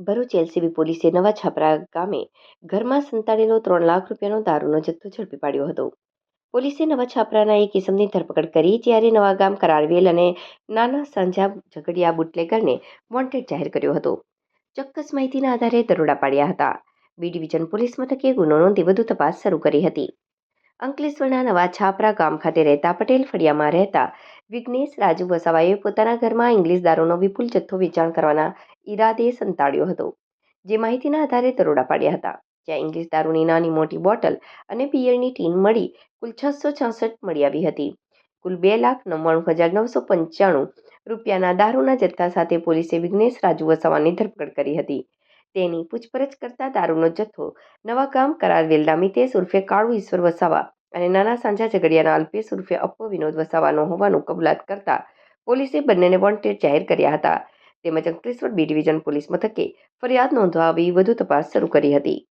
Bharuch LCB પોલીસે નવા છાપરા ગામે ઘરમાં સંતાડેલો 3 લાખ રૂપિયાનો દારૂનો જથ્થો ઝડપી પાડ્યો હતો. પોલીસે નવા છાપરાના એક ઇસમની ધરપકડ કરી, જ્યારે નવા ગામ કરારવેલ અને નાના સાંજા ઝઘડિયા બુટલેગરને વોન્ટેડ જાહેર કર્યો હતો. ચોક્કસ માહિતીના આધારે દરોડા પાડ્યા હતા. બી ડિવિઝન પોલીસ મથકે ગુનો નોંધી વધુ તપાસ શરૂ કરી હતી. અંકલેશ્વરના નવા છાપરા ગામ ખાતે રહેતા પટેલ ફળિયામાં રહેતા વિઘ્નેશ રાજુ વસાવાએ પોતાના ઘરમાં ઇંગ્લિશ દારૂનો વિપુલ જથ્થો વેચાણ કરવાના ઈરાદે સંતાડ્યો હતો. જે માહિતીના આધારે દરોડા પાડ્યા હતા, જ્યાં ઇંગ્લિશ દારૂની નાની મોટી બોટલ અને બિયરની ટીન મળી કુલ 666 મળી આવી હતી. કુલ 2,99,995 રૂપિયાના દારૂના જથ્થા સાથે પોલીસે વિઘ્નેશ રાજુ વસાવાની ધરપકડ કરી હતી. તેની પૂછપરછ કરતા દારૂનો જથ્થો નવા ગામ કરારવેલના મિતેશ ઉર્ફે કાળુ ઈશ્વર વસાવા અને નાના સાંજા ઝઘડિયાના અલ્પેશ ઉર્ફે અપ્પો વિનોદ વસાવાનો હોવાનું કબૂલાત કરતા પોલીસે બંનેને વોન્ટેડ જાહેર કર્યા હતા. તેમજ અંકલેશ્વર બી ડિવિઝન પોલીસ મથકે ફરિયાદ નોંધાવી વધુ તપાસ શરૂ કરી હતી.